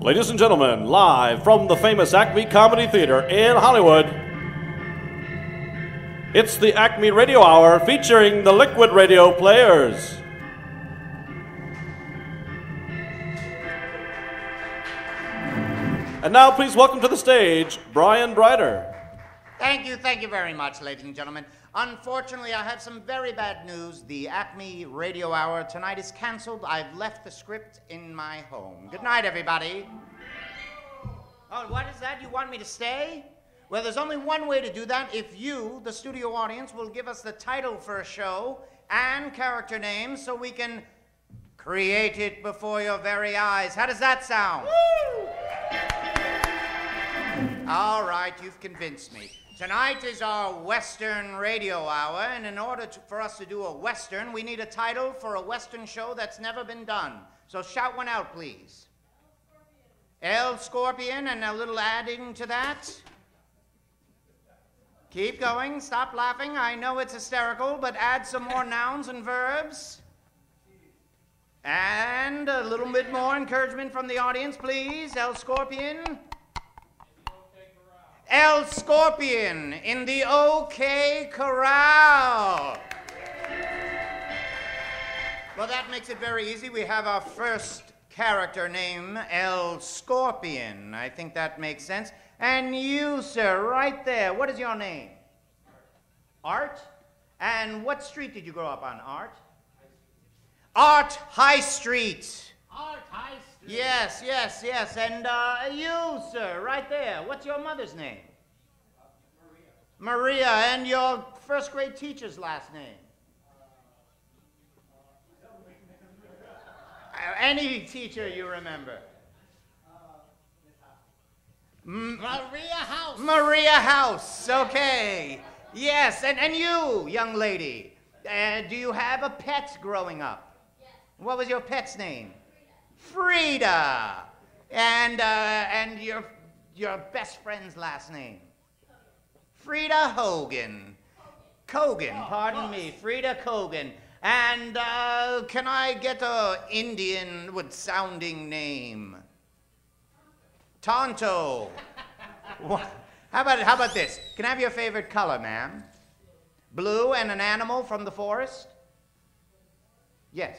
Ladies and gentlemen, live from the famous ACME Comedy Theatre in Hollywood, it's the ACME Radio Hour featuring the Liquid Radio Players. And now please welcome to the stage, Brian Breiter. Thank you very much, ladies and gentlemen. Unfortunately, I have some very bad news. The ACME Radio Hour tonight is canceled. I've left the script in my home. Good night, everybody. Oh, what is that? You want me to stay? Well, there's only one way to do that. If you, the studio audience, will give us the title for a show and character names so we can create it before your very eyes. How does that sound? Woo! All right, you've convinced me. Tonight is our Western Radio Hour, and in order for us to do a Western, we need a title for a Western show that's never been done. So shout one out, please. El Scorpion, and a little adding to that. Keep going, stop laughing. I know it's hysterical, but add some more nouns and verbs. And a little bit more encouragement from the audience, please. El Scorpion. El Scorpion in the OK Corral. Well, that makes it very easy. We have our first character name, El Scorpion. I think that makes sense. And you, sir, right there, what is your name? Art? And what street did you grow up on, Art? Art High Street. Art High Street. Yes, yes, yes. And you, sir, right there. What's your mother's name? Maria. Maria. And your first grade teacher's last name? Any teacher you remember? Maria House. Maria House. Okay. Yes. And you, young lady, do you have a pet growing up? Yes. What was your pet's name? Frida. And your best friend's last name? Frida Hogan. Kogan, pardon me. Frida Kogan. And can I get a Indian with sounding name? Tonto. How about this? Can I have your favorite color, ma'am? Blue and an animal from the forest? Yes.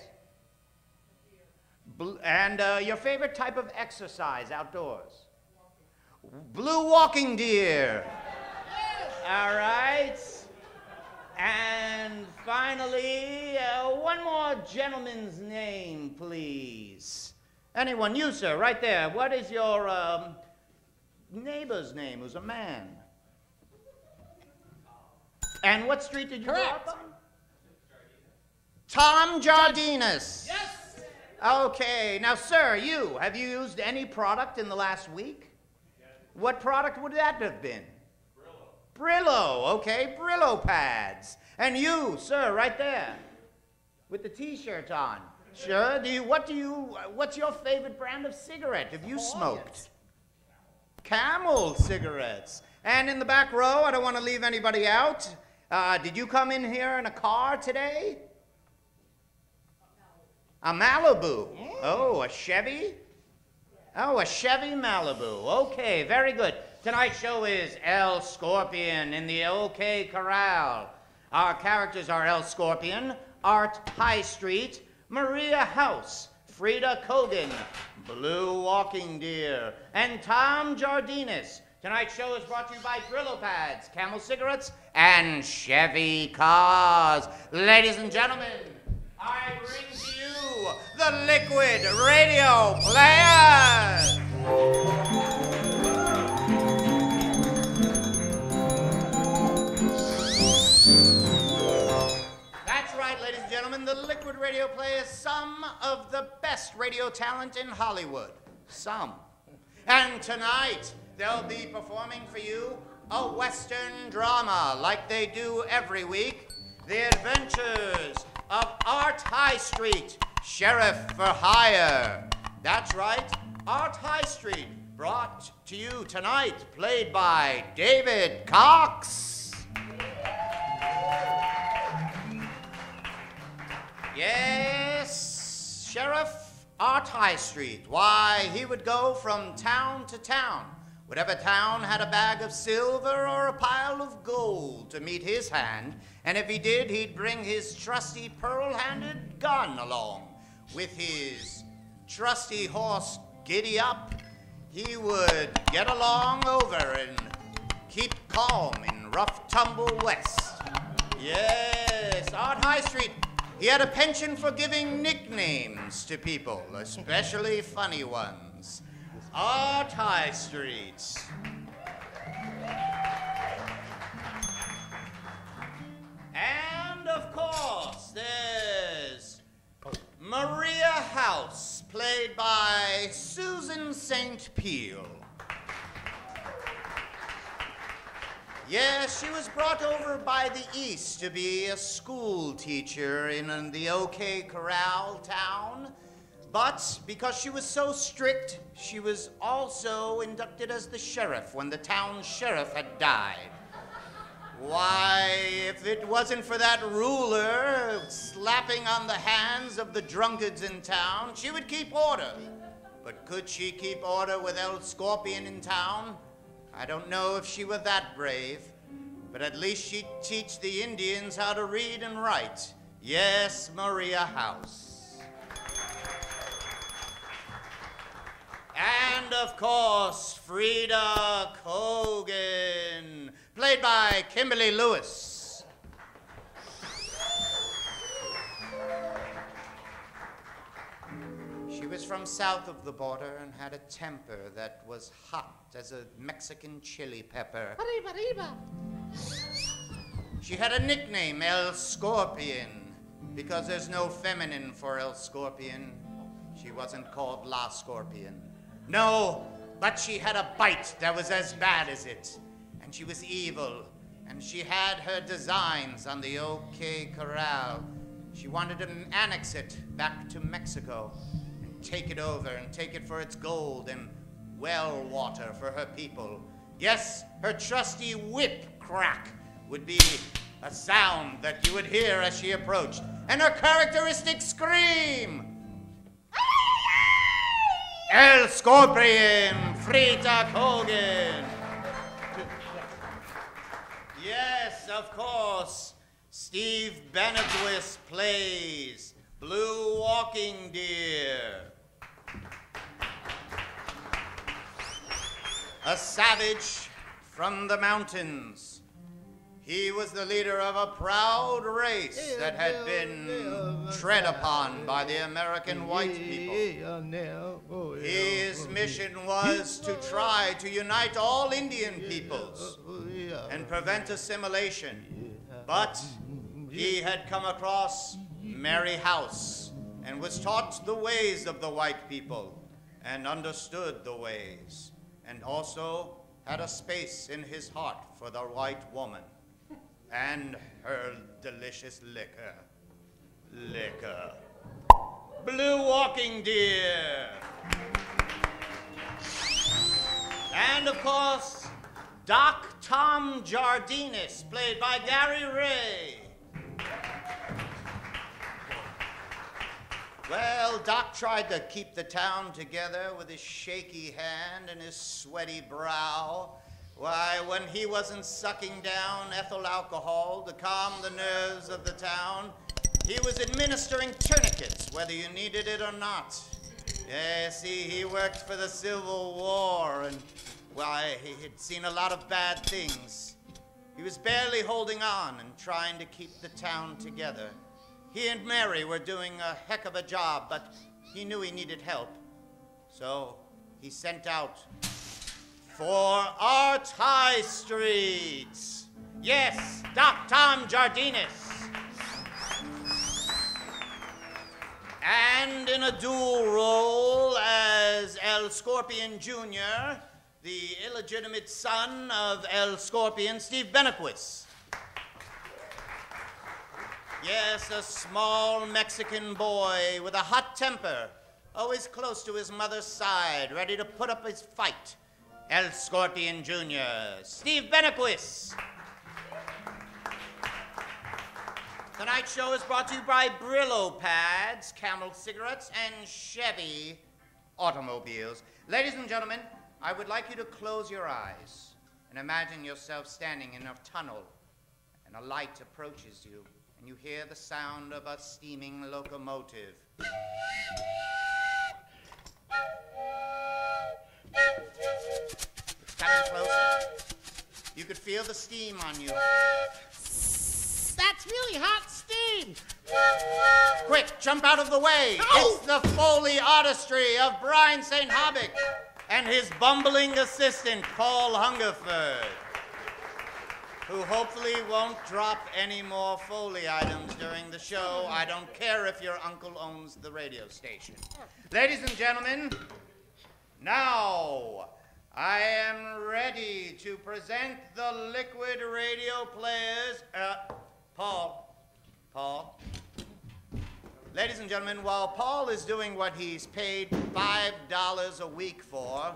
And your favorite type of exercise outdoors? Blue walking deer. All right. And finally, one more gentleman's name, please. Anyone, you, sir, right there. What is your neighbor's name who's a man? And what street did you grow up on? Tom Jardinus. Yes. Okay. Now, sir, have you used any product in the last week? Yes. What product would that have been? Brillo, okay, Brillo pads. And you, sir, right there, with the T-shirt on. Sure. What's your favorite brand of cigarette? Have you smoked? Camel cigarettes. And in the back row, I don't want to leave anybody out. Did you come in here in a car today? A Malibu. Oh, a Chevy? Oh, a Chevy Malibu. Okay, very good. Tonight's show is El Scorpion in the OK Corral. Our characters are El Scorpion, Art High Street, Maria House, Frida Kogan, Blue Walking Deer, and Tom Jardinus. Tonight's show is brought to you by Brillo Pads, Camel Cigarettes, and Chevy Cars. Ladies and gentlemen, I bring to you the Liquid Radio Players. Ladies and gentlemen, the Liquid Radio Players, some of the best radio talent in Hollywood. Some. And tonight, they'll be performing for you a Western drama like they do every week. The Adventures of Art High Street, Sheriff for Hire. That's right, Art High Street, brought to you tonight, played by David Cox. Yes, Sheriff Art High Street. Why, he would go from town to town. Whatever town had a bag of silver or a pile of gold to meet his hand, and if he did, he'd bring his trusty pearl-handed gun along. With his trusty horse Giddy Up, he would get along over and keep calm in rough tumble west. Yes, Art High Street. He had a penchant for giving nicknames to people, especially funny ones. Art High Street. And of course, there's Maria House, played by Susan St. Peahl. Yes, she was brought over by the East to be a school teacher in the OK Corral town. But because she was so strict, she was also inducted as the sheriff when the town's sheriff had died. Why, if it wasn't for that ruler slapping on the hands of the drunkards in town, she would keep order. But could she keep order with El Scorpion in town? I don't know if she were that brave, but at least she'd teach the Indians how to read and write. Yes, Maria House. And of course, Frida Cogan, played by Kimberly Lewis. She was from south of the border and had a temper that was hot as a Mexican chili pepper. Arriba, arriba. She had a nickname, El Scorpion, because there's no feminine for El Scorpion. She wasn't called La Scorpion. No, but she had a bite that was as bad as it. And she was evil, and she had her designs on the OK Corral. She wanted to annex it back to Mexico and take it over and take it for its gold and well water for her people. Yes, her trusty whip crack would be a sound that you would hear as she approached, and her characteristic scream. El Scorpion, Frida Cogan. Yes, of course, Steve Benaquist plays Blue Walking Deer. A savage from the mountains. He was the leader of a proud race that had been tread upon by the American white people. His mission was to try to unite all Indian peoples and prevent assimilation. But he had come across Mary House and was taught the ways of the white people and understood the ways, and also had a space in his heart for the white woman and her delicious liquor. Liquor. Blue Walking Deer. And of course, Doc Tom Jardinis, played by Gary Ray. Well, Doc tried to keep the town together with his shaky hand and his sweaty brow. Why, when he wasn't sucking down ethyl alcohol to calm the nerves of the town, he was administering tourniquets, whether you needed it or not. Yeah, see, he worked for the Civil War, and, why, he had seen a lot of bad things. He was barely holding on and trying to keep the town together. He and Mary were doing a heck of a job, but he knew he needed help. So he sent out for Art High Street. Yes, Doc Tom Jardinis. And in a dual role as El Scorpion Jr., the illegitimate son of El Scorpion, Steve Benaquist. Yes, a small Mexican boy with a hot temper, always close to his mother's side, ready to put up his fight. El Scorpion Jr., Steve Benaquist. Tonight's show is brought to you by Brillo pads, Camel cigarettes, and Chevy automobiles. Ladies and gentlemen, I would like you to close your eyes and imagine yourself standing in a tunnel, and a light approaches you, and you hear the sound of a steaming locomotive. It's coming closer. You could feel the steam on you. That's really hot steam. Quick, jump out of the way. Oh! It's the Foley artistry of Brian St. Habicht and his bumbling assistant, Paul Hungerford, who hopefully won't drop any more Foley items during the show. I don't care if your uncle owns the radio station. Ladies and gentlemen, now I am ready to present the Liquid Radio Players. Paul. Ladies and gentlemen, while Paul is doing what he's paid $5 a week for,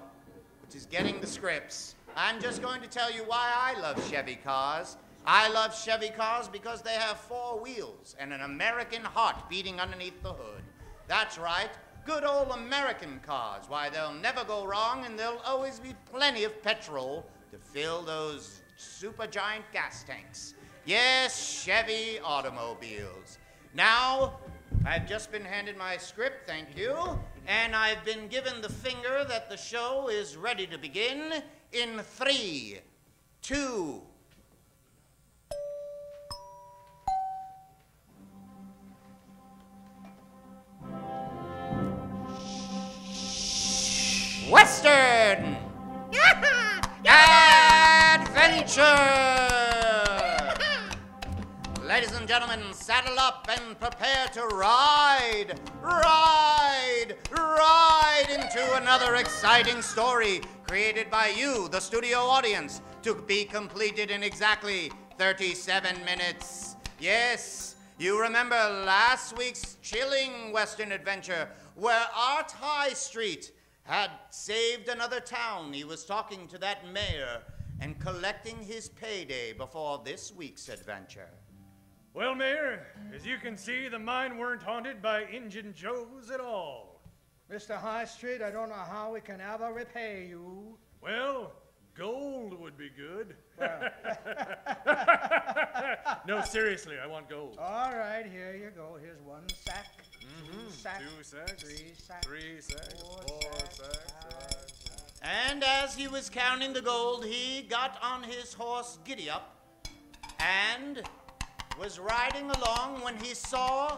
which is getting the scripts, I'm just going to tell you why I love Chevy cars. I love Chevy cars because they have 4 wheels and an American heart beating underneath the hood. That's right, good old American cars. Why, they'll never go wrong, and there'll always be plenty of petrol to fill those supergiant gas tanks. Yes, Chevy automobiles. Now, I've just been handed my script, thank you, and I've been given the finger that the show is ready to begin in 3, 2. Western Adventure! Ladies and gentlemen, saddle up and prepare to ride into another exciting story created by you, the studio audience, to be completed in exactly 37 minutes. Yes, you remember last week's chilling Western adventure where Art High Street had saved another town. He was talking to that mayor and collecting his payday before this week's adventure. Well, Mayor, as you can see, the mine weren't haunted by Injun Joes at all. Mr. High Street, I don't know how we can ever repay you. Well, gold would be good. Well. No, seriously, I want gold. All right, here you go. Here's 1 sack, 2 sacks, 2 sacks, 3 sacks, 3 sacks, 4 sacks. And as he was counting the gold, he got on his horse Giddy-Up and was riding along when he saw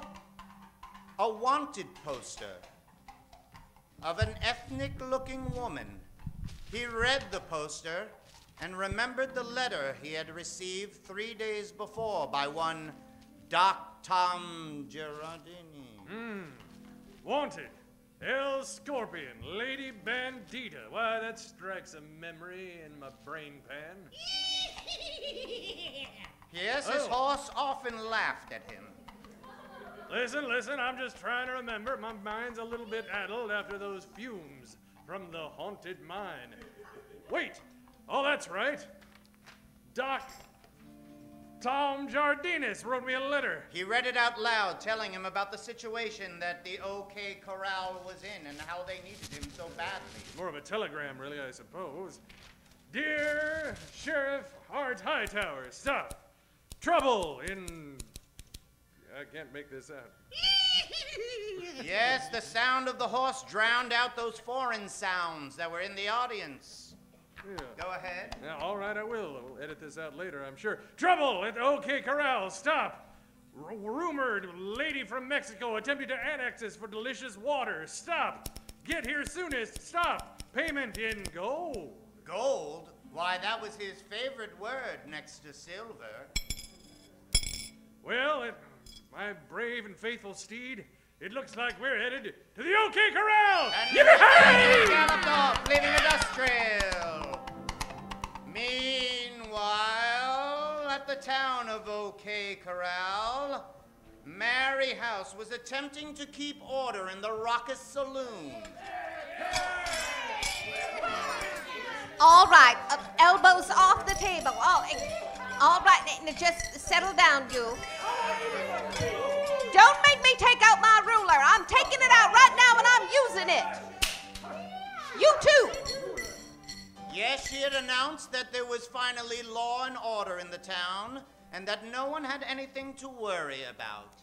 a wanted poster of an ethnic-looking woman. He read the poster and remembered the letter he had received 3 days before by one Doc Tom Girardini. Wanted. El Scorpion, Lady Bandita. Why, that strikes a memory in my brain pan. Yes, his horse often laughed at him. Listen, I'm just trying to remember. My mind's a little bit addled after those fumes from the haunted mine. Wait! Oh, that's right. Doc Tom Jardinis wrote me a letter. He read it out loud, telling him about the situation that the OK Corral was in and how they needed him so badly. More of a telegram, really, I suppose. Dear Sheriff Art Hightower, stop. Trouble in... I can't make this out. Yes, the sound of the horse drowned out those foreign sounds that were in the audience. Yeah. Go ahead. Yeah, all right, I will. I'll edit this out later, I'm sure. Trouble at the OK Corral, stop. Rumored lady from Mexico attempting to annex us for delicious water, stop. Get here soonest, stop. Payment in gold. Gold? Why, that was his favorite word next to silver. Well, my brave and faithful steed, it looks like we're headed to the OK Corral! And Yippee-hey! galloped off, leaving a dust trail. Meanwhile, at the town of OK Corral, Mary House was attempting to keep order in the Raucous Saloon. All right, elbows off the table. All right, just settle down, you. Don't make me take out my ruler. I'm taking it out right now and I'm using it. You too. Yes, she had announced that there was finally law and order in the town and that no one had anything to worry about.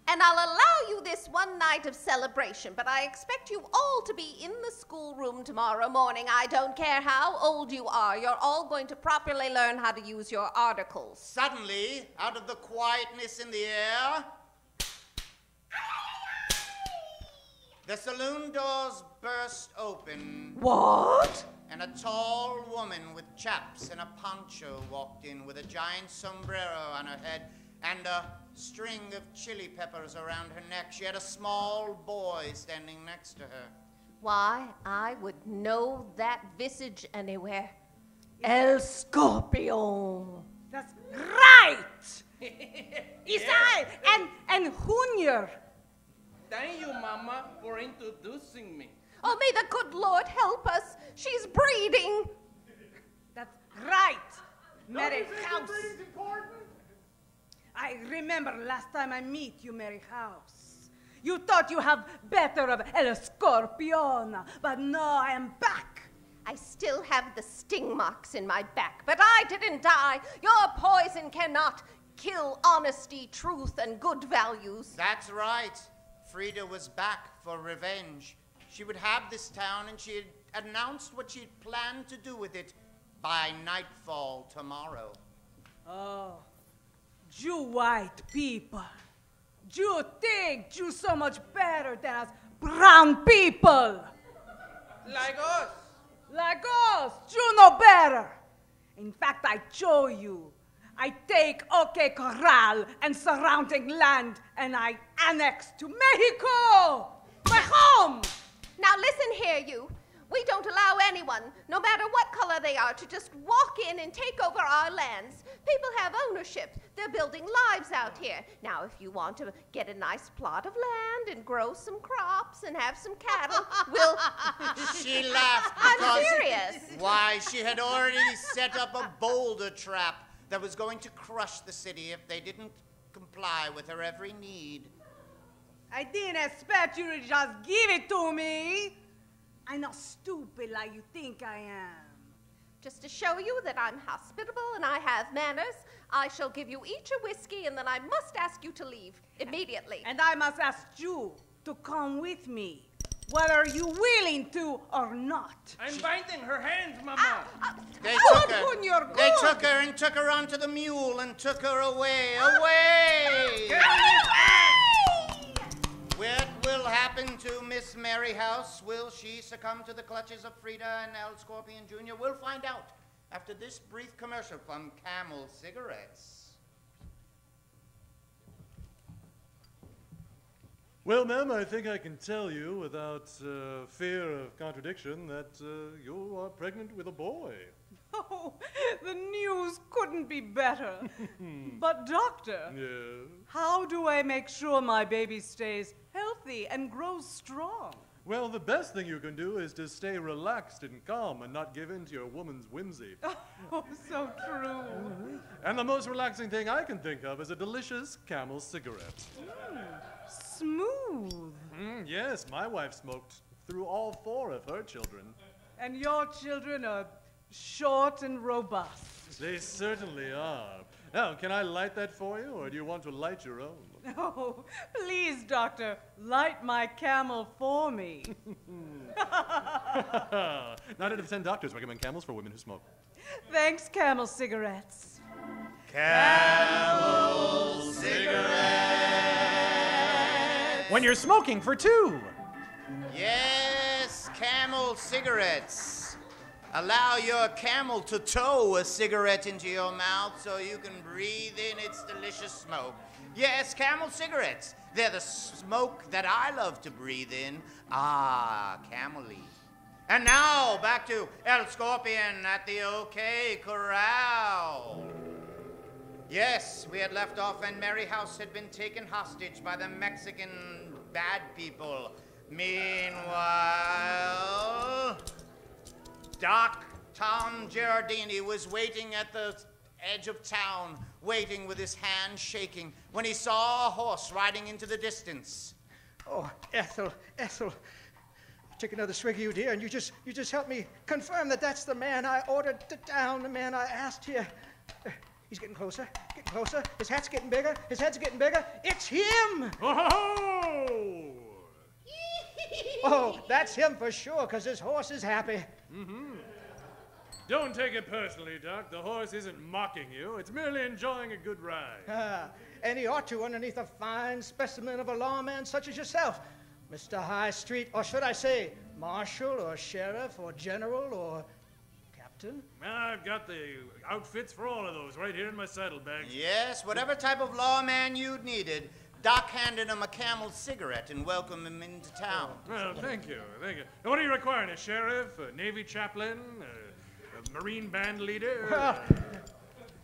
And I'll allow you this one night of celebration, but I expect you all to be in the schoolroom tomorrow morning. I don't care how old you are. You're all going to properly learn how to use your articles. Suddenly, out of the quietness in the air, the saloon doors burst open. What? And a tall woman with chaps and a poncho walked in with a giant sombrero on her head and a string of chili peppers around her neck. She had a small boy standing next to her. Why, I would know that visage anywhere. El Scorpion. That's right! Isai and Junior. Thank you, Mama, for introducing me. Oh, may the good Lord help us. She's breeding. That's right, Mary House. I remember last time I meet you, Mary House. You thought you have better of El Scorpion, but no, I am back. I still have the sting marks in my back, but I didn't die. Your poison cannot kill honesty, truth, and good values. That's right. Frida was back for revenge. She would have this town, and she had announced what she'd planned to do with it by nightfall tomorrow. Oh, you white people. You think you so much better than us brown people. Like us. Like us, you know better. In fact, I show you. I take OK Corral and surrounding land, and I annex to Mexico, my home. Now listen here, you. We don't allow anyone, no matter what color they are, to just walk in and take over our lands. People have ownership. They're building lives out here. Now, if you want to get a nice plot of land and grow some crops and have some cattle, we'll... She laughed I'm because... serious. Why, she had already set up a boulder trap that was going to crush the city if they didn't comply with her every need. I didn't expect you to just give it to me. I'm not stupid like you think I am. Just to show you that I'm hospitable and I have manners, I shall give you each a whiskey, and then I must ask you to leave immediately. And I must ask you to come with me, whether you willing to or not. I'm binding her hands, Mama. They Oh, took her. Junior, good. They took her and took her onto the mule and took her away. Away! What will happen to Miss Mary House? Will she succumb to the clutches of Frida and El Scorpion Jr.? We'll find out after this brief commercial from Camel Cigarettes. Well, ma'am, I think I can tell you without fear of contradiction that you are pregnant with a boy. Oh, the news couldn't be better. But, Doctor, Yes. how do I make sure my baby stays healthy and grows strong? Well, the best thing you can do is to stay relaxed and calm and not give in to your woman's whimsy. Oh, so true. And the most relaxing thing I can think of is a delicious Camel cigarette. Smooth. Yes, my wife smoked through all 4 of her children. And your children are short and robust. They certainly are. Now, can I light that for you, or do you want to light your own? Oh, please, Doctor, light my Camel for me. 9 out of 10 doctors recommend Camels for women who smoke. Thanks, Camel cigarettes. Camel Cigarettes! When you're smoking for 2. Yes, Camel Cigarettes. Allow your camel to tow a cigarette into your mouth so you can breathe in its delicious smoke. Yes, Camel Cigarettes. They're the smoke that I love to breathe in. Ah, camel leaf. And now, back to El Scorpion at the OK Corral. Yes, we had left off and Mary House had been taken hostage by the Mexican bad people. Meanwhile, Doc Tom Giardini was waiting at the edge of town waiting with his hand shaking, when he saw a horse riding into the distance. Oh, Ethel. Take another swig of you, dear, and you just help me confirm that that's the man I ordered down, the man I asked here. He's getting closer. His hat's getting bigger. His head's getting bigger. It's him! Oh! Oh, that's him for sure, because his horse is happy. Mm-hmm. Don't take it personally, Doc. The horse isn't mocking you. It's merely enjoying a good ride. And he ought to underneath a fine specimen of a lawman such as yourself. Mr. High Street, or should I say, marshal, or sheriff, or general, or captain? I've got the outfits for all of those right here in my saddlebag. Yes, whatever type of lawman you needed, Doc handed him a Camel cigarette and welcomed him into town. Well, thank you. Now, what are you requiring? A sheriff, a Navy chaplain, a Marine band leader?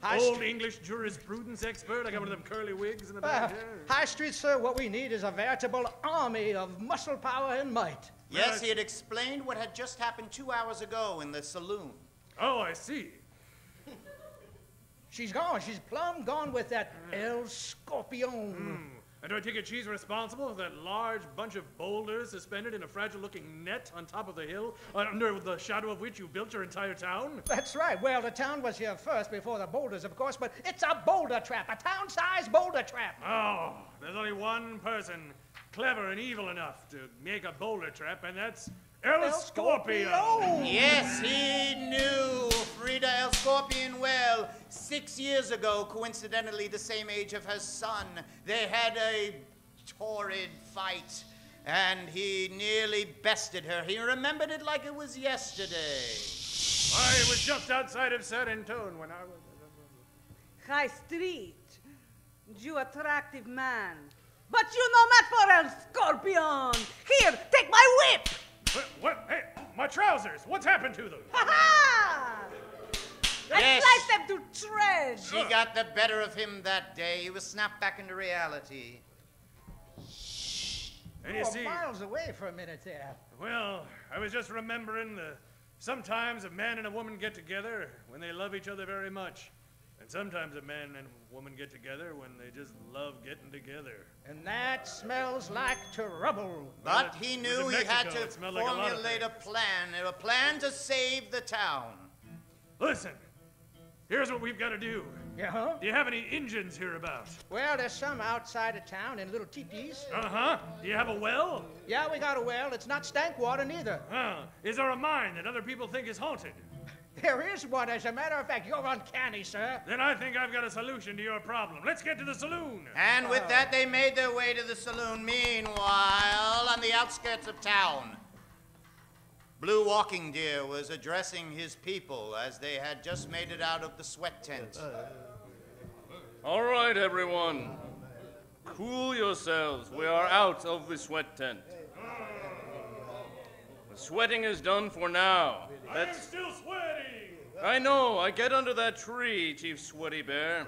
Old English jurisprudence expert? I got one of them curly wigs in the back here. High Street, sir, what we need is a veritable army of muscle power and might. Yes, he had explained what had just happened 2 hours ago in the saloon. Oh, I see. She's gone. She's plumb gone with that El Scorpion. And do I take it she's responsible for that large bunch of boulders suspended in a fragile-looking net on top of the hill, under the shadow of which you built your entire town? That's right. Well, the town was here first before the boulders, of course, but it's a boulder trap, a town-sized boulder trap. Oh, there's only one person clever and evil enough to make a boulder trap, and that's El Scorpion. Yes, he knew Frida El Scorpion well. 6 years ago, coincidentally the same age of her son, they had a torrid fight, and he nearly bested her. He remembered it like it was yesterday. I was just outside of San Antone when I was... High Street, you attractive man. But you know not for El Scorpion. Here, take my whip. What? Hey, my trousers! What's happened to them? Ha-ha! I sliced them to shreds. She got the better of him that day. He was snapped back into reality. And you see, miles away for a minute there. Well, I was just remembering sometimes a man and a woman get together when they love each other very much. And sometimes a man and a woman get together when they just love getting together. And that smells like trouble. But he knew he had to formulate a plan to save the town. Listen, here's what we've got to do. Yeah? Do you have any Injuns hereabouts? Well, there's some outside of town in little teepees. Uh-huh. Do you have a well? Yeah, we got a well. It's not stank water neither. Is there a mine that other people think is haunted? There is one, as a matter of fact. You're uncanny, sir. Then I think I've got a solution to your problem. Let's get to the saloon. And with that, they made their way to the saloon. Meanwhile, on the outskirts of town, Blue Walking Deer was addressing his people as they had just made it out of the sweat tent. All right, everyone. Cool yourselves. We are out of the sweat tent. The sweating is done for now. I'm still sweating. I know. I get under that tree, Chief Sweaty Bear.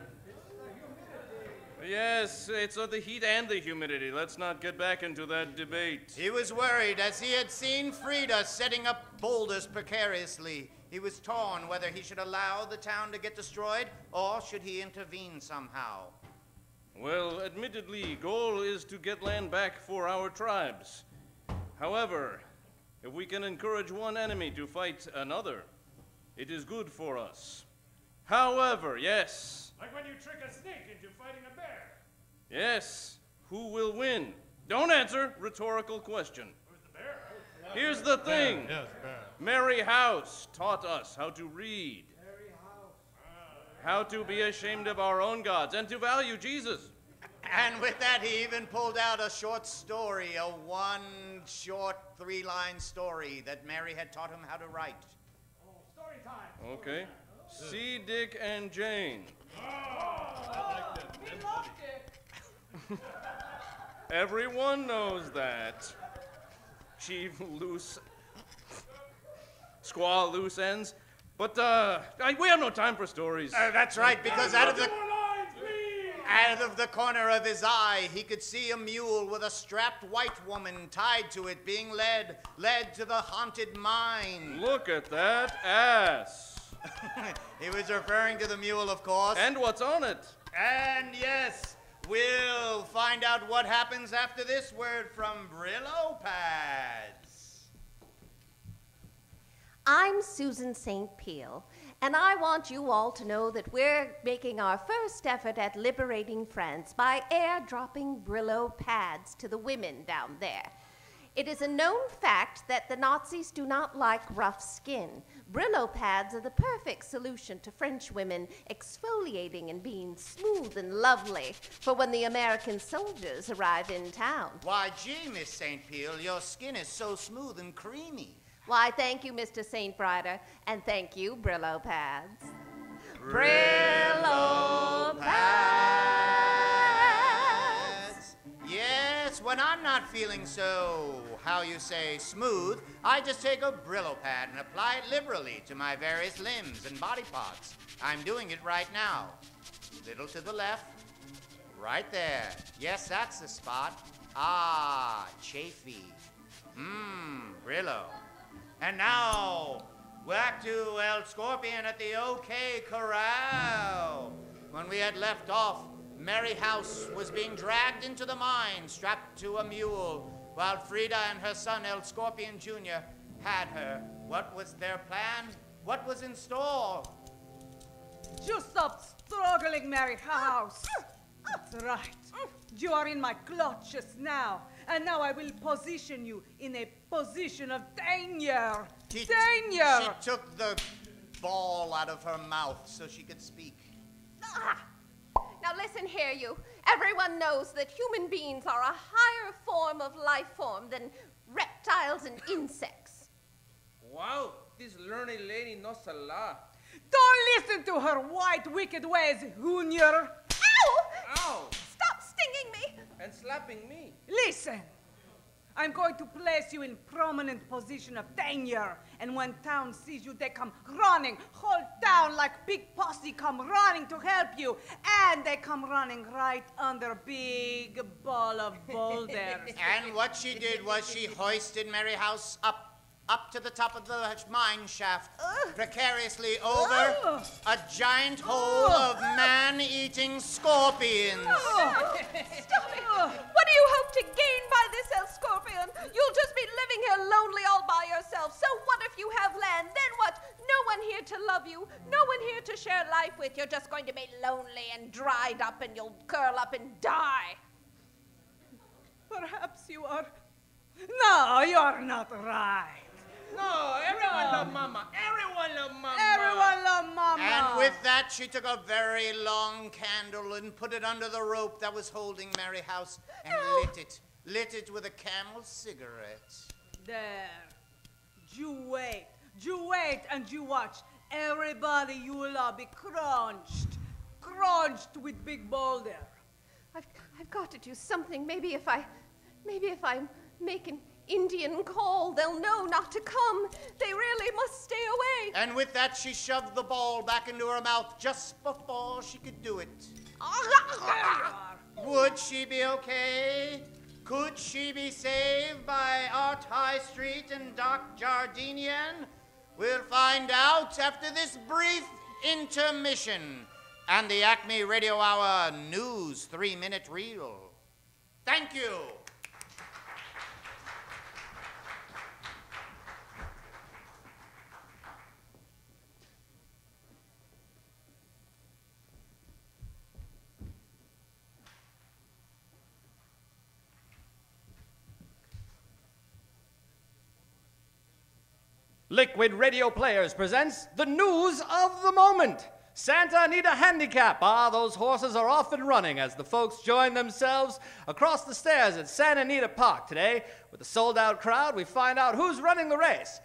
Yes, it's the heat and the humidity. Let's not get back into that debate. He was worried as he had seen Frida setting up boulders precariously. He was torn whether he should allow the town to get destroyed or should he intervene somehow. Well, admittedly, goal is to get land back for our tribes. However, if we can encourage one enemy to fight another, it is good for us. However, yes. Like when you trick a snake into fighting a bear. Yes. Who will win? Don't answer. Rhetorical question. Who's the bear? Here's the thing. Yes, bear. Mary House taught us how to read. Mary House. How to be ashamed of our own gods and to value Jesus. And with that, he even pulled out a short story, a one short 3-line story that Mary had taught him how to write. Oh, story time. Okay. See Dick and Jane. We loved it. Everyone knows that. Chief Squaw Loose Ends. But we have no time for stories. That's right, because out of the corner of his eye, he could see a mule with a strapped white woman tied to it being led to the haunted mine. Look at that ass. He was referring to the mule, of course. And what's on it? And yes, we'll find out what happens after this word from Brillo Pads. I'm Susan St. Peahl, and I want you all to know that we're making our first effort at liberating France by airdropping Brillo pads to the women down there. It is a known fact that the Nazis do not like rough skin. Brillo pads are the perfect solution to French women exfoliating and being smooth and lovely for when the American soldiers arrive in town. Why, gee, Miss St. Peahl, your skin is so smooth and creamy. Why, thank you, Mr. St. Breiter, and thank you, Brillo pads. Brillo pads. Yes, when I'm not feeling so, how you say, smooth, I just take a Brillo pad and apply it liberally to my various limbs and body parts. I'm doing it right now. Little to the left, right there. Yes, that's the spot. Ah, chafy. Brillo. And now, back to El Scorpion at the OK Corral. When we had left off, Mary House was being dragged into the mine, strapped to a mule, while Frida and her son, El Scorpion Jr., had her. What was their plan? What was in store? You stop struggling, Mary House. That's right. You are in my clutches now, and now I will position you in a position of danger. Danger! She took the ball out of her mouth so she could speak. Now listen here, you. Everyone knows that human beings are a higher form of life form than reptiles and insects. Wow, this learned lady knows a lot. Don't listen to her white, wicked ways, Junior. Ow! Ow! Stop stinging me! And slapping me. Listen. I'm going to place you in prominent position of danger. And when town sees you, they come running. Whole town like big posse come running to help you. And they come running right under big ball of boulders. And what she did was she hoisted Mary House up to the top of the mine shaft, precariously over a giant hole of man-eating scorpions. Stop it! What do you hope to gain by this, El Scorpion? You'll just be living here lonely all by yourself. So what if you have land? Then what? No one here to love you. No one here to share life with. You're just going to be lonely and dried up, and you'll curl up and die. Perhaps you are... No, you're not right. No, everyone love Mama. Everyone love Mama. Everyone love Mama. And with that, she took a very long candle and put it under the rope that was holding Mary House and lit it with a Camel cigarette. There. You wait and you watch. Everybody you will all be crunched with big boulder. I've got to do something. Maybe if I make an Indian call, they'll know not to come. They really must stay away. And with that, she shoved the ball back into her mouth just before she could do it. Would she be okay? Could she be saved by Art High Street and Doc Jardinian? We'll find out after this brief intermission and the ACME Radio Hour News 3-Minute Reel. Thank you. Liquid Radio Players presents the news of the moment. Santa Anita Handicap. Those horses are off and running as the folks join themselves across the stairs at Santa Anita Park today. With a sold-out crowd, we find out who's running the race.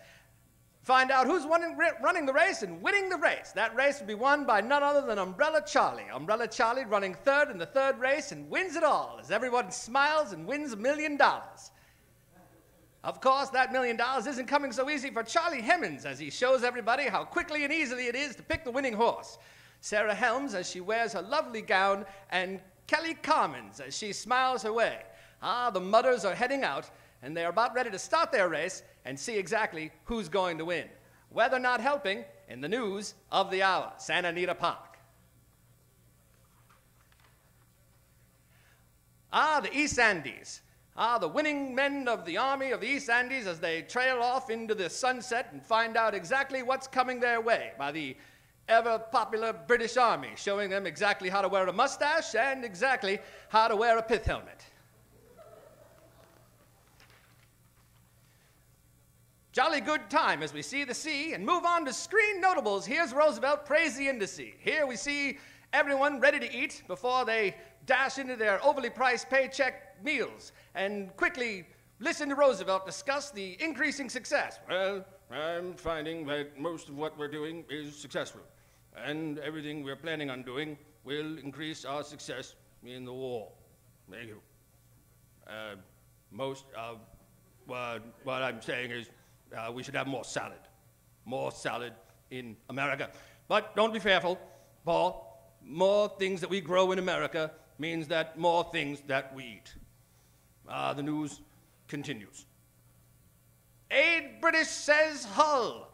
Find out who's running the race and winning the race. That race will be won by none other than Umbrella Charlie. Umbrella Charlie running third in the third race and wins it all as everyone smiles and wins $1 million. Of course, that $1 million isn't coming so easy for Charlie Hemmings as he shows everybody how quickly and easily it is to pick the winning horse. Sarah Helms as she wears her lovely gown, and Kelly Commons as she smiles her way. The mudders are heading out, and they are about ready to start their race and see exactly who's going to win. Weather not helping in the news of the hour. Santa Anita Park. The East Andes. The winning men of the army of the East Andes as they trail off into the sunset and find out exactly what's coming their way by the ever-popular British Army, showing them exactly how to wear a mustache and exactly how to wear a pith helmet. Jolly good time as we see the sea and move on to screen notables. Here's Roosevelt praise the industry. Here we see everyone ready to eat before they dash into their overly priced paycheck meals and quickly listen to Roosevelt discuss the increasing success. Well, I'm finding that most of what we're doing is successful, and everything we're planning on doing will increase our success in the war. Thank you. Most of what I'm saying is we should have more salad. More salad in America. But don't be fearful, Paul. More things that we grow in America means that more things that we eat. The news continues. Aid British says Hull.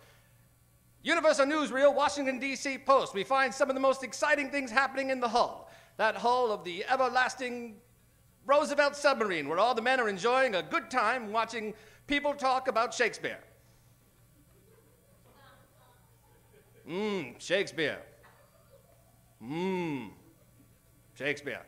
Universal Newsreel, Washington, D.C. Post. We find some of the most exciting things happening in the hull. That hull of the everlasting Roosevelt submarine, where all the men are enjoying a good time watching people talk about Shakespeare. Shakespeare. Shakespeare.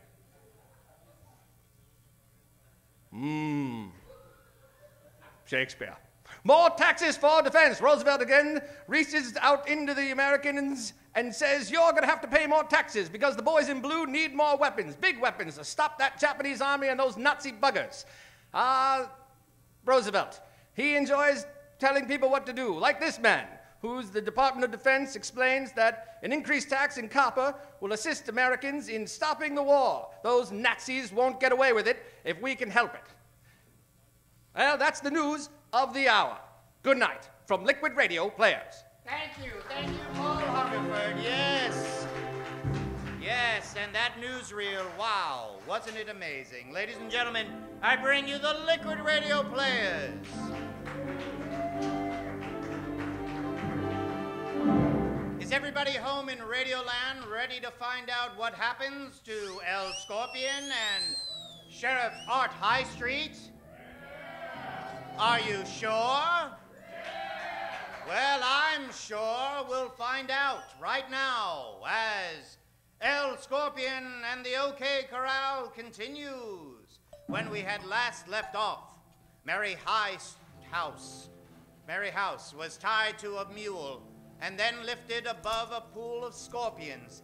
Shakespeare. More taxes for defense. Roosevelt again reaches out into the Americans and says, you're going to have to pay more taxes because the boys in blue need more weapons, big weapons, to stop that Japanese army and those Nazi buggers. Roosevelt, he enjoys telling people what to do, like this man, who's the Department of Defense, explains that an increased tax in copper will assist Americans in stopping the war. Those Nazis won't get away with it if we can help it. Well, that's the news of the hour. Good night from Liquid Radio Players. Thank you, Paul Hungerford. Yes. Yes, and that newsreel, wow, wasn't it amazing? Ladies and gentlemen, I bring you the Liquid Radio Players. Is everybody home in Radioland ready to find out what happens to El Scorpion and Sheriff Art High Street? Are you sure? Well, I'm sure we'll find out right now as El Scorpion and the OK Corral continues. When we had last left off, Mary House was tied to a mule and then lifted above a pool of scorpions.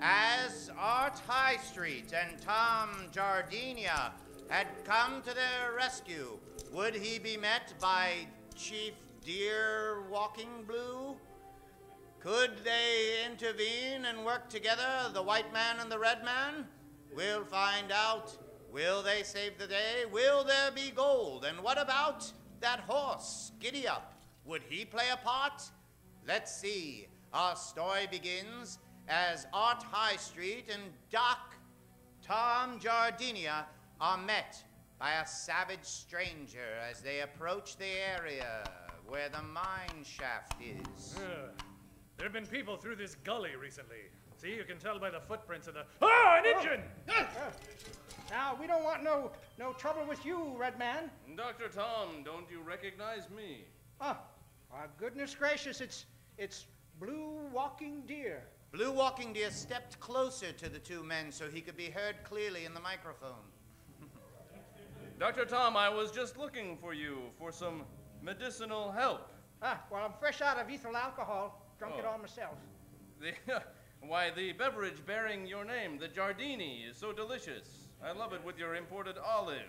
As Art High Street and Tom Jardina had come to their rescue, would he be met by Chief Deer Walking Blue? Could they intervene and work together, the white man and the red man? We'll find out. Will they save the day? Will there be gold? And what about that horse, Giddy Up? Would he play a part? Let's see. Our story begins as Art High Street and Doc Tom Jardina are met by a savage stranger as they approach the area where the mine shaft is. There have been people through this gully recently. See, you can tell by the footprints of the... an engine! Now, we don't want no trouble with you, Red Man. Dr. Tom, don't you recognize me? Goodness gracious, it's Blue Walking Deer. Blue Walking Deer stepped closer to the two men so he could be heard clearly in the microphone. Dr. Tom, I was just looking for you for some medicinal help. Well, I'm fresh out of ethyl alcohol. Drunk it all myself. Why, the beverage bearing your name, the Jardini, is so delicious. I love it with your imported olives.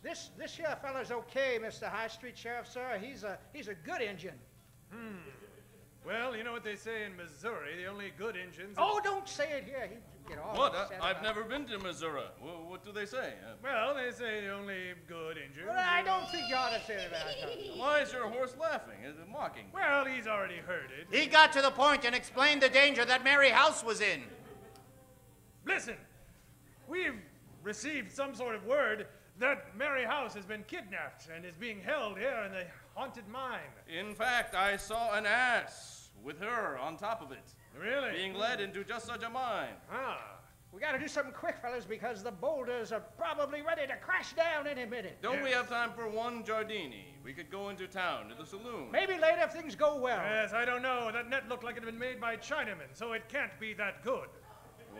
This here fella's okay, Mr. High Street Sheriff, sir. He's a good engine. Well, you know what they say in Missouri, the only good engines... Oh, don't say it here. He'd get all What? upset I've about never been to Missouri. What do they say? Well, they say the only good engines... Well, I don't think you ought to say that. Why is your horse laughing? Is it mocking? Well, he's already heard it. He got to the point and explained the danger that Mary House was in. Listen, we've received some sort of word that Mary House has been kidnapped and is being held here in the haunted mine. In fact, I saw an ass with her on top of it. Really? Being led into just such a mine. Ah. We gotta do something quick, fellas, because the boulders are probably ready to crash down any minute. Don't we have time for one Giardini? We could go into town to the saloon. Maybe later if things go well. Yes, I don't know. That net looked like it had been made by Chinamen, so it can't be that good.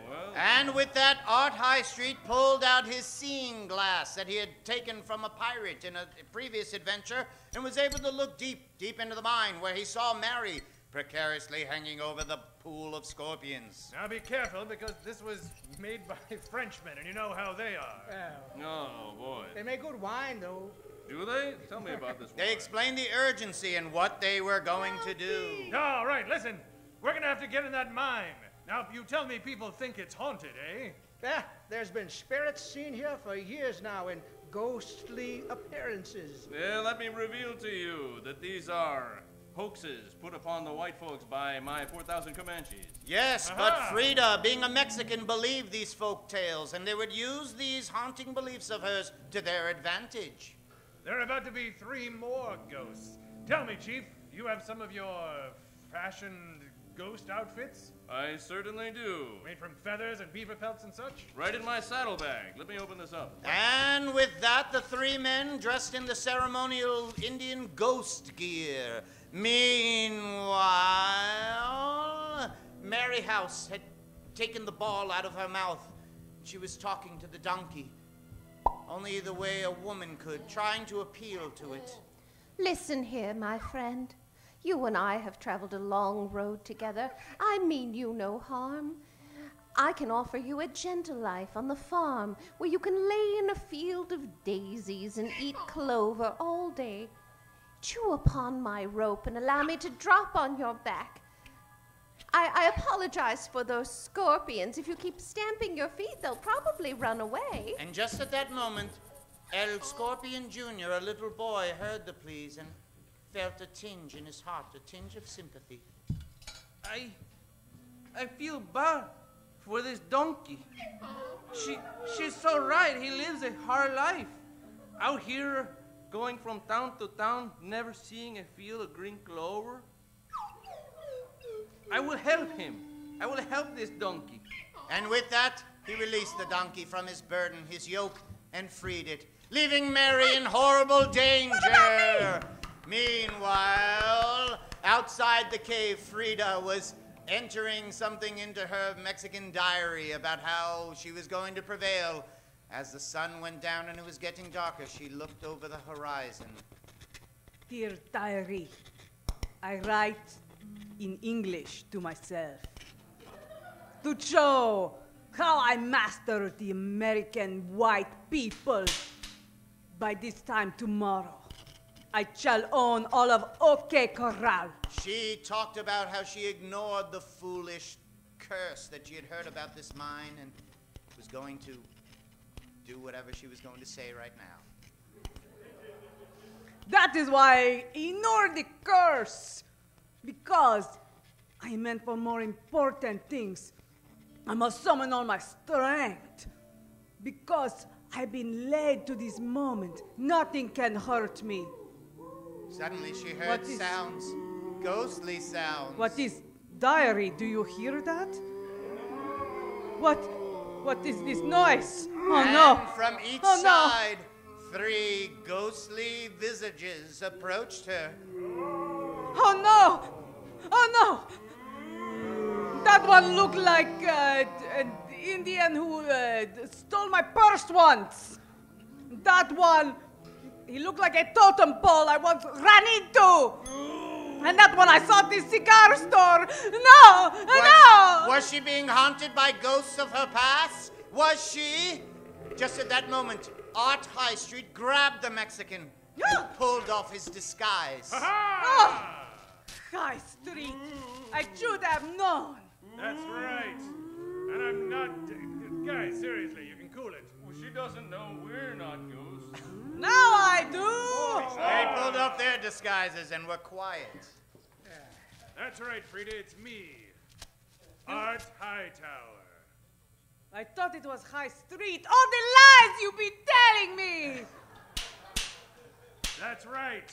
Well, And with that, Art High Street pulled out his seeing glass that he had taken from a pirate in a previous adventure and was able to look deep into the mine where he saw Mary precariously hanging over the pool of scorpions. Now be careful, because this was made by Frenchmen, and you know how they are. oh, boy. They make good wine, though. Do they? Tell me about this one. They explained the urgency and what they were going to do. All right, listen. We're going to have to get in that mine. Now, you tell me people think it's haunted, eh? Yeah, there's been spirits seen here for years now in ghostly appearances. Well, let me reveal to you that these are hoaxes put upon the white folks by my 4,000 Comanches. Yes, but Frida, being a Mexican, believed these folk tales, and they would use these haunting beliefs of hers to their advantage. There are about to be 3 more ghosts. Tell me, Chief, you have some of your fashioned ghost outfits? I certainly do. Made from feathers and beaver pelts and such? Right in my saddlebag. Let me open this up. And with that, the 3 men dressed in the ceremonial Indian ghost gear. Meanwhile, Mary House had taken the ball out of her mouth. She was talking to the donkey, only the way a woman could, trying to appeal to it. Listen here, my friend. You and I have traveled a long road together. I mean you no harm. I can offer you a gentle life on the farm where you can lay in a field of daisies and eat clover all day. Chew upon my rope and allow me to drop on your back. I apologize for those scorpions. If you keep stamping your feet, they'll probably run away. And just at that moment, El Scorpion Jr., a little boy, heard the pleas and felt a tinge in his heart, a tinge of sympathy. I feel bad for this donkey. She's so right. He lives a hard life. Out here, going from town to town, never seeing a field of green clover. I will help him. I will help this donkey. And with that, he released the donkey from his burden, his yoke, and freed it, leaving Mary in horrible danger. Meanwhile, outside the cave, Frida was entering something into her Mexican diary about how she was going to prevail. As the sun went down and it was getting darker, she looked over the horizon. Dear diary, I write in English to myself to show how I mastered the American white people. By this time tomorrow, I shall own all of OK Corral. She talked about how she ignored the foolish curse that she had heard about this mine and was going to do whatever she was going to say right now. That is why I ignored the curse, because I meant for more important things. I must summon all my strength, because I've been led to this moment. Nothing can hurt me. Suddenly she heard sounds, ghostly sounds. What is diary? Do you hear that? What is this noise? Oh and no! From each oh, side, 3 ghostly visages approached her. Oh no! Oh no! That one looked like an Indian who stole my purse once. That one, he looked like a totem pole I once ran into. And that one I saw at the cigar store. No! No! Was she being haunted by ghosts of her past? Was she? Just at that moment, Art High Street grabbed the Mexican and pulled off his disguise. Oh, High Street, I should have known. That's right. And I'm not... Guys, seriously, you can cool it. Well, she doesn't know we're not ghosts. Now I do. They pulled off their disguises and were quiet. That's right, Frida, it's me. Art Hightower. I thought it was High Street. All the lies you've been telling me. That's right.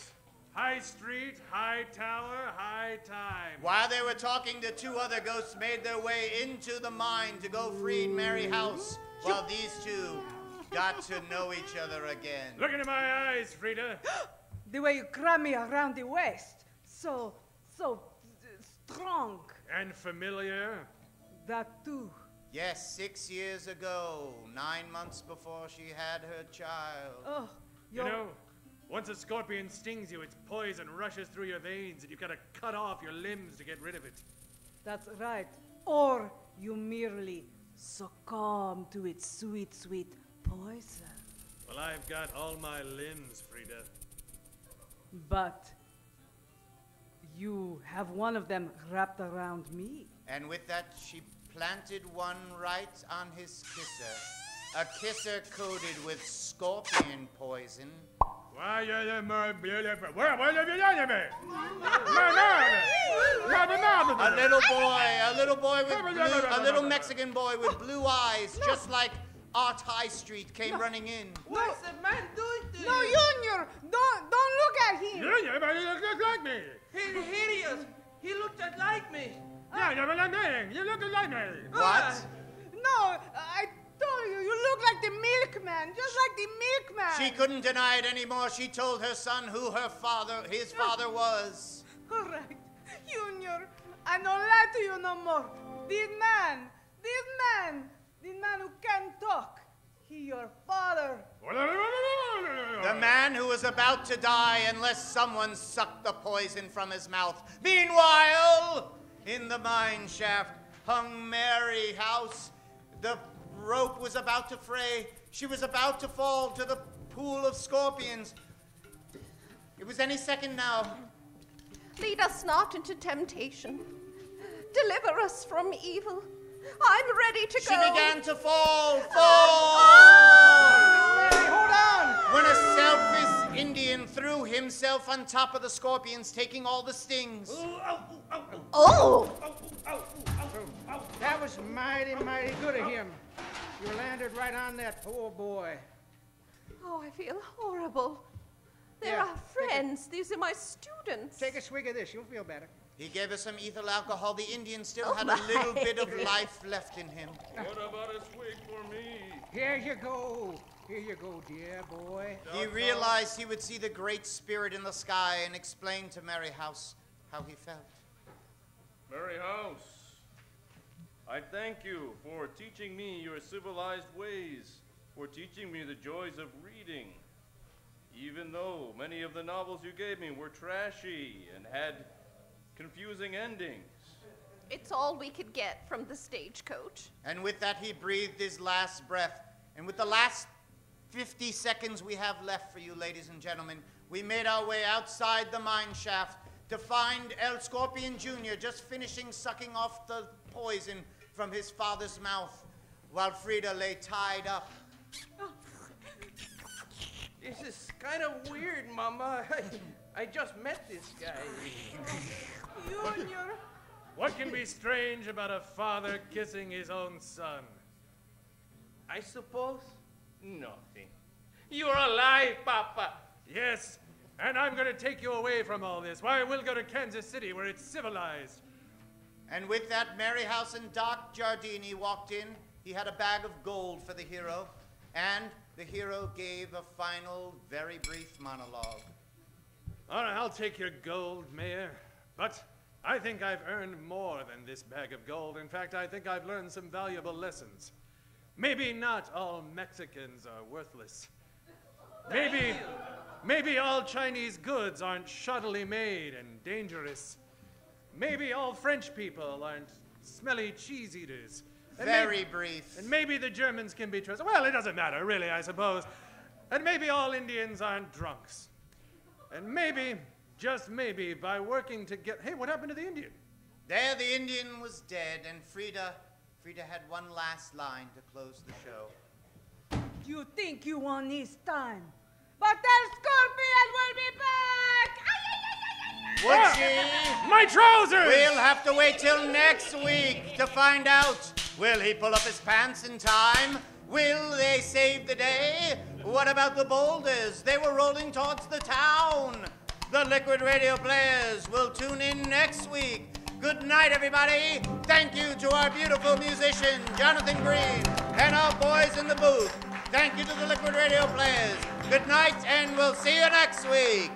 High Street, High Tower, High Time. While they were talking, the two other ghosts made their way into the mine to go free Mary House, while these two got to know each other again. Look into my eyes, Frida. The way you grab me around the waist. So strong. And familiar. That too. Yes, 6 years ago, 9 months before she had her child. Oh, you know, once a scorpion stings you, its poison rushes through your veins, and you've got to cut off your limbs to get rid of it. That's right. Or you merely succumb to its sweet, sweet poison. Well, I've got all my limbs, Frida. But you have one of them wrapped around me. And with that, she planted one right on his kisser. A kisser coated with scorpion poison. Why are you more beautiful? A little Mexican boy with blue eyes, just like Art High Street, came running in. What's the man doing to you? No, Junior! Don't look at him! Junior, but you look like me. He's hideous. He looked just like me. Yeah, you look like me. You look like me. What? No, I told you, you look like the milkman, just like the milkman. She couldn't deny it anymore. She told her son who his father was. All right, Junior, I don't lie to you no more. This man who can't talk, he your father. The man who was about to die unless someone sucked the poison from his mouth. Meanwhile, in the mine shaft hung Mary House. The rope was about to fray. She was about to fall to the pool of scorpions. It was any second now. Lead us not into temptation. Deliver us from evil. I'm ready to She go. began to fall. Mary, hold on! When a selfish Indian threw himself on top of the scorpions, taking all the stings. Oh! That was mighty, mighty good of him. You landed right on that poor boy. Oh, I feel horrible. They're Yeah, our friends. These are my students. Take a swig of this. You'll feel better. He gave her some ethyl alcohol. The Indian still had a little bit of life left in him. What about a swig for me? Here you go. Here you go, dear boy. He realized he would see the great spirit in the sky and explained to Mary House how he felt. Mary House, I thank you for teaching me your civilized ways, for teaching me the joys of reading. Even though many of the novels you gave me were trashy and had confusing endings. It's all we could get from the stagecoach. And with that, he breathed his last breath. And with the last 50 seconds we have left for you, ladies and gentlemen, we made our way outside the mine shaft to find El Scorpion Jr. just finishing sucking off the poison from his father's mouth, while Frida lay tied up. This is kind of weird, Mama. I just met this guy. Junior. What can be strange about a father kissing his own son? I suppose nothing. You're alive, Papa. Yes, and I'm going to take you away from all this. Why, we'll go to Kansas City, where it's civilized. And with that, Mary House and Doc Giardini walked in. He had a bag of gold for the hero, and the hero gave a final, very brief monologue. All right, I'll take your gold, Mayor, but I think I've earned more than this bag of gold. In fact, I think I've learned some valuable lessons. Maybe not all Mexicans are worthless. Maybe all Chinese goods aren't shoddily made and dangerous. Maybe all French people aren't smelly cheese eaters. And Very brief. And maybe the Germans can be trusted. Well, it doesn't matter, really, I suppose. And maybe all Indians aren't drunks. And maybe, just maybe, by working together... Hey, what happened to the Indian? There the Indian was dead, and Frida had one last line to close the show. You think you won this time, but El Scorpion will be back! Would she? My trousers! We'll have to wait till next week to find out. Will he pull up his pants in time? Will they save the day? What about the boulders? They were rolling towards the town. The Liquid Radio Players will tune in next week. Good night, everybody. Thank you to our beautiful musician, Jonathan Green, and our boys in the booth. Thank you to the Liquid Radio Players. Good night, and we'll see you next week.